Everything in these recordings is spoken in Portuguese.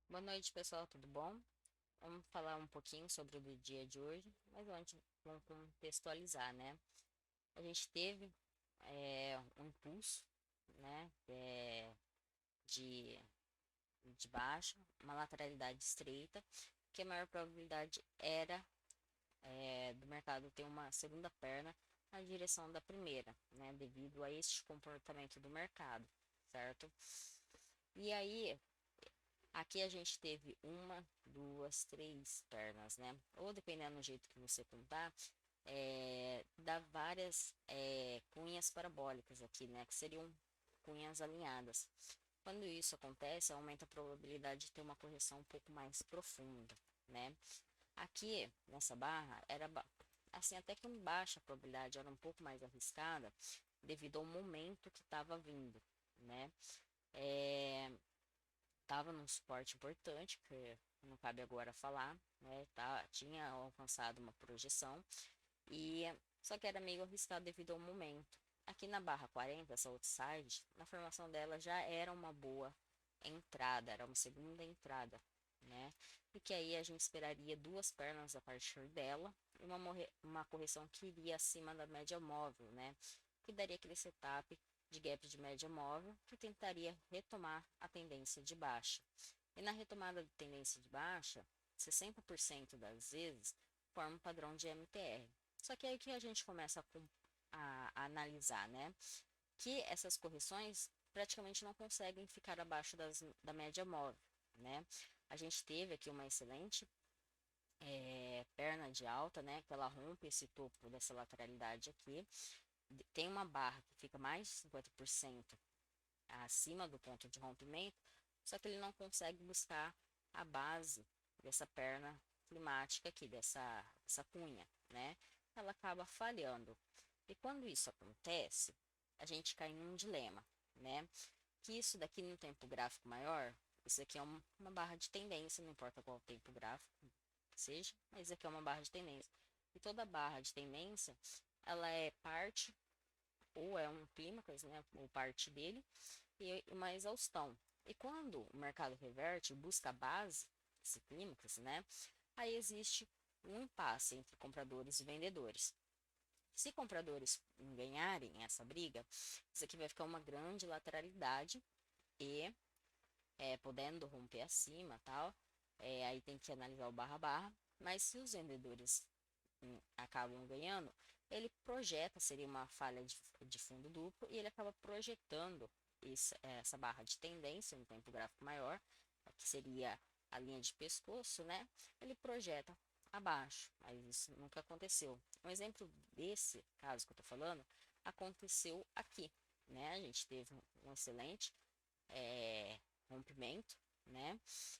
Boa noite, pessoal, tudo bom? Vamos falar um pouquinho sobre o dia de hoje, mas antes vamos contextualizar, né? A gente teve um impulso, né, de, de baixa, uma lateralidade estreita, que a maior probabilidade era do mercado ter uma segunda perna na direção da primeira, né, devido a este comportamento do mercado, certo? E aí, aqui a gente teve uma, duas, três pernas, né? Ou dependendo do jeito que você contar, dá várias cunhas parabólicas aqui, né? Que seriam cunhas alinhadas. Quando isso acontece, aumenta a probabilidade de ter uma correção um pouco mais profunda, né? Aqui, nessa barra, assim, até que em baixa probabilidade, era um pouco mais arriscada, devido ao momento que estava vindo, né? É, Tava num suporte importante, que não cabe agora falar, né? Tinha alcançado uma projeção e só que era meio arriscado devido ao momento. Aqui na barra 40, essa outside, na formação dela já era uma boa entrada, era uma segunda entrada, né? E que aí a gente esperaria duas pernas a partir dela e uma correção que iria acima da média móvel, né? Que daria aquele setup de gap de média móvel que tentaria retomar a tendência de baixa. E na retomada de tendência de baixa, 60% das vezes forma um padrão de MTR. Só que aí que a gente começa a analisar, né? Que essas correções praticamente não conseguem ficar abaixo da média móvel, né? A gente teve aqui uma excelente perna de alta, né? Que ela rompe esse topo dessa lateralidade aqui. Tem uma barra que fica mais de 50% acima do ponto de rompimento, só que ele não consegue buscar a base dessa perna climática aqui, dessa cunha, né? Ela acaba falhando. E quando isso acontece, a gente cai num dilema, né? Que isso daqui no tempo gráfico maior, isso aqui é uma barra de tendência, não importa qual tempo gráfico que seja, mas isso aqui é uma barra de tendência. E toda barra de tendência, ela é parte ou é um clímax, né, ou parte dele, e uma exaustão. E quando o mercado reverte, busca a base, esse clímax, né, aí existe um impasse entre compradores e vendedores. Se compradores ganharem essa briga, isso aqui vai ficar uma grande lateralidade e podendo romper acima tal, aí tem que analisar o barra barra, mas se os vendedores acabam ganhando, ele projeta, seria uma falha de fundo duplo, e ele acaba projetando essa barra de tendência no tempo gráfico maior, que seria a linha de pescoço, né? Ele projeta abaixo, mas isso nunca aconteceu. Um exemplo desse caso que eu tô falando aconteceu aqui, né? A gente teve um excelente é, rompimento, né?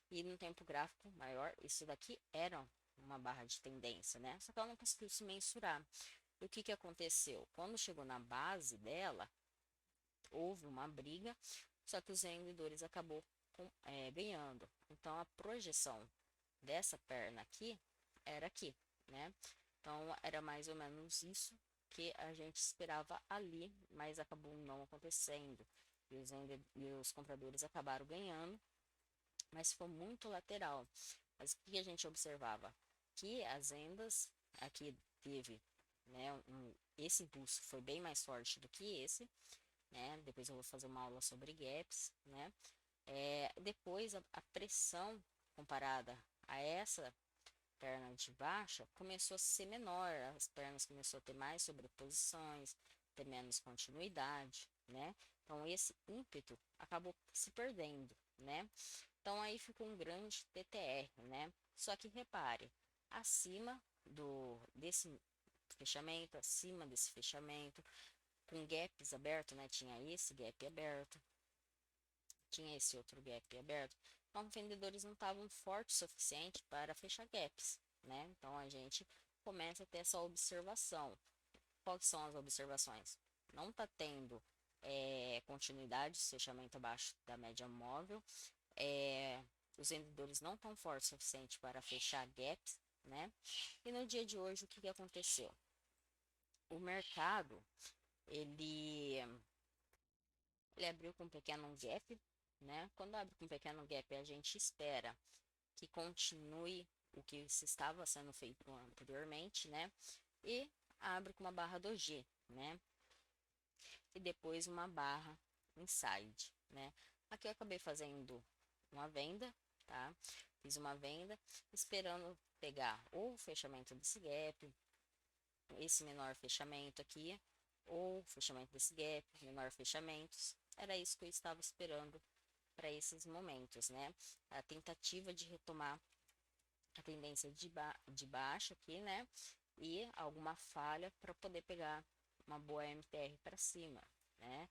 E no tempo gráfico maior, isso daqui era uma barra de tendência, né? Só que ela não conseguiu se mensurar. E o que que aconteceu? Quando chegou na base dela, houve uma briga, só que os vendedores acabou ganhando. Então a projeção dessa perna aqui era aqui, né? Então era mais ou menos isso que a gente esperava ali, mas acabou não acontecendo. E os compradores acabaram ganhando, mas foi muito lateral. Mas o que a gente observava? Que as vendas aqui teve, né, esse impulso foi bem mais forte do que esse, né? Depois eu vou fazer uma aula sobre gaps, né? Depois a pressão comparada a essa perna de baixa começou a ser menor, as pernas começou a ter mais sobreposições, ter menos continuidade, né? Então esse ímpeto acabou se perdendo, né? Então aí ficou um grande TTR, né? Só que repare, acima desse fechamento, acima desse fechamento, com gaps aberto, né? Tinha esse gap aberto, tinha esse outro gap aberto. Então, vendedores não estavam fortes o suficiente para fechar gaps, né? Então, a gente começa a ter essa observação. Quais são as observações? Não está tendo continuidade, fechamento abaixo da média móvel. É, os vendedores não estão fortes o suficiente para fechar gaps, né? E no dia de hoje, o que, que aconteceu? O mercado, ele, ele abriu com um pequeno gap, né? Quando abre com um pequeno gap, a gente espera que continue o que se estava sendo feito anteriormente, né? E abre com uma barra doji, né? E depois uma barra inside, né? Aqui eu acabei fazendo uma venda, tá? Fiz uma venda esperando pegar ou o fechamento desse gap, esse menor fechamento aqui, ou fechamento desse gap, menor fechamentos. Era isso que eu estava esperando para esses momentos, né? A tentativa de retomar a tendência de baixa aqui, né? E alguma falha para poder pegar uma boa MTR para cima, né?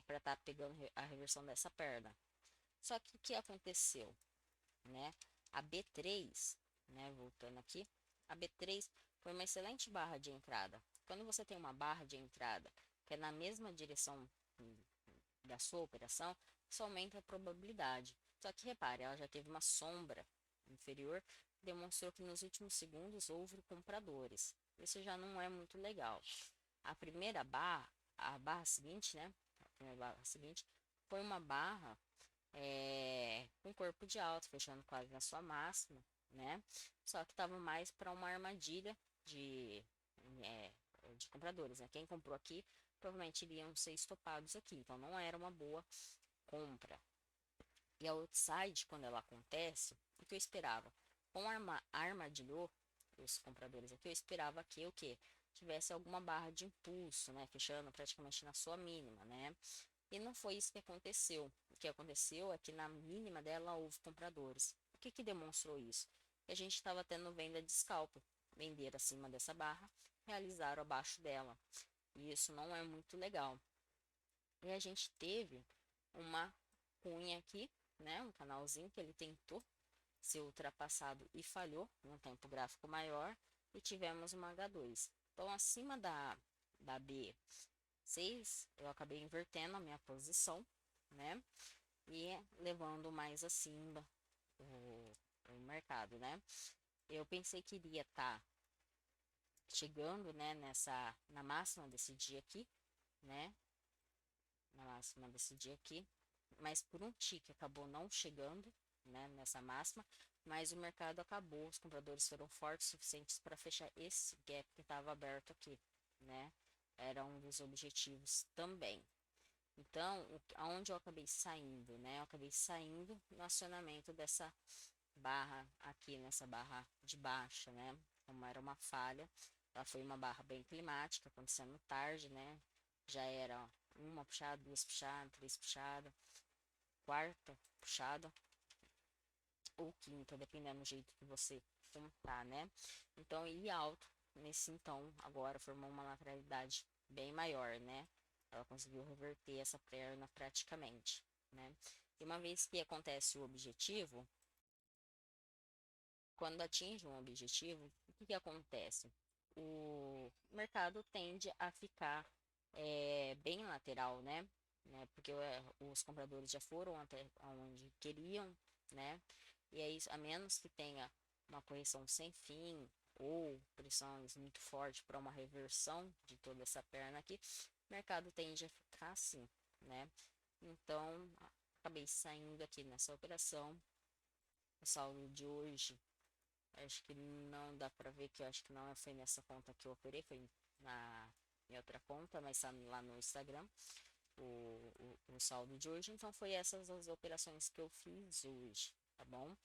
Para estar pegando a reversão dessa perna. Só que o que aconteceu, né? A B3, né? Voltando aqui, a B3 foi uma excelente barra de entrada. Quando você tem uma barra de entrada que é na mesma direção da sua operação, isso aumenta a probabilidade. Só que repare, ela já teve uma sombra inferior, demonstrou que nos últimos segundos houve compradores. Isso já não é muito legal. A primeira barra, a barra seguinte, né? A primeira barra seguinte foi uma barra com corpo de alto, fechando quase na sua máxima, né? Só que estava mais para uma armadilha de, é, de compradores, né? Quem comprou aqui provavelmente iriam ser estopados aqui, então não era uma boa compra. E a outside, quando ela acontece, o que eu esperava? Com armadilhou os compradores aqui, eu esperava que o que tivesse alguma barra de impulso, né? Fechando praticamente na sua mínima, né? E não foi isso que aconteceu. O que aconteceu é que na mínima dela houve compradores. O que que demonstrou isso? Que a gente estava tendo venda de scalp. Vender acima dessa barra, realizaram abaixo dela. E isso não é muito legal. E a gente teve uma cunha aqui, né? Um canalzinho que ele tentou ser ultrapassado e falhou num tempo gráfico maior. E tivemos uma H2. Então, acima da B6, eu acabei invertendo a minha posição, né? E levando mais acima o mercado, né? Eu pensei que iria estar chegando, né, na máxima desse dia aqui, né? Na máxima desse dia aqui, mas por um tique acabou não chegando, né, nessa máxima, mas o mercado acabou, os compradores foram fortes o suficientes para fechar esse gap que estava aberto aqui, né? Era um dos objetivos também. Então, aonde eu acabei saindo, né? Eu acabei saindo no acionamento dessa barra aqui, nessa barra de baixa, né? Como era uma falha, ela foi uma barra bem climática, acontecendo tarde, né? Já era uma puxada, duas puxadas, três puxadas, quarta puxada ou quinta, dependendo do jeito que você contar, né? Então, ele alto nesse então, agora formou uma lateralidade bem maior, né? Ela conseguiu reverter essa perna praticamente, né? E uma vez que acontece o objetivo, quando atinge um objetivo, o que que acontece? O mercado tende a ficar bem lateral, né? Porque os compradores já foram até onde queriam, né? E aí, a menos que tenha uma correção sem fim ou pressões muito fortes para uma reversão de toda essa perna aqui, o mercado tende a ficar assim, né? Então, acabei saindo aqui nessa operação. O saldo de hoje, acho que não dá pra ver, que eu acho que não foi nessa conta que eu operei, foi na minha outra conta, mas tá lá no Instagram, o saldo de hoje. Então, foi essas as operações que eu fiz hoje, tá bom?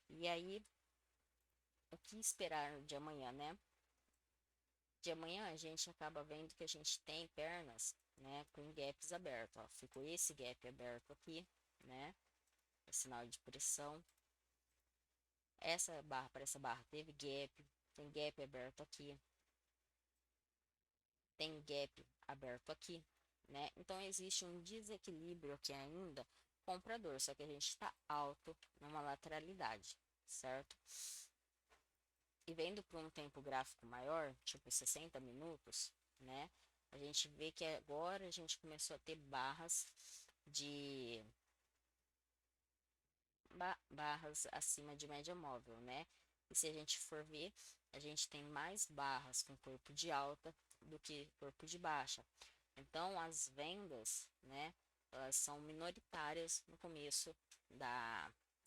E aí, o que esperar de amanhã, né? De amanhã a gente acaba vendo que a gente tem pernas, né, com gaps abertos, ó. Ficou esse gap aberto aqui, né? É sinal de pressão. Essa barra para essa barra teve gap, tem gap aberto aqui, tem gap aberto aqui, né? Então existe um desequilíbrio aqui ainda comprador, só que a gente está alto numa lateralidade, certo? E vendo para um tempo gráfico maior, tipo 60 minutos, né? A gente vê que agora a gente começou a ter barras de barras acima de média móvel, né? E se a gente for ver, a gente tem mais barras com corpo de alta do que corpo de baixa. Então, as vendas, né? elas são minoritárias no começo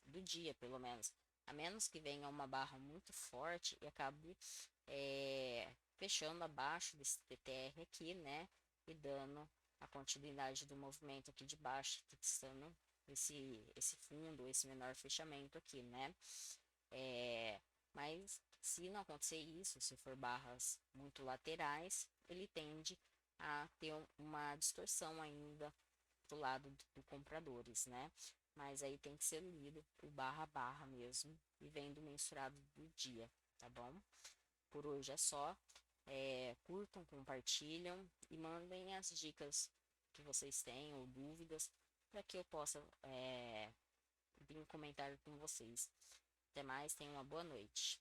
do dia, pelo menos. A menos que venha uma barra muito forte e acabe fechando abaixo desse TTR aqui, né? E dando a continuidade do movimento aqui de baixo, fixando esse fundo, esse menor fechamento aqui, né? Mas se não acontecer isso, se for barras muito laterais, ele tende a ter uma distorção ainda pro lado do compradores, né? Mas aí tem que ser lido o barra a barra mesmo e vendo o mensurado do dia, tá bom? Por hoje é só. Curtam, compartilham e mandem as dicas que vocês têm ou dúvidas para que eu possa vir comentar com vocês. Até mais, tenham uma boa noite.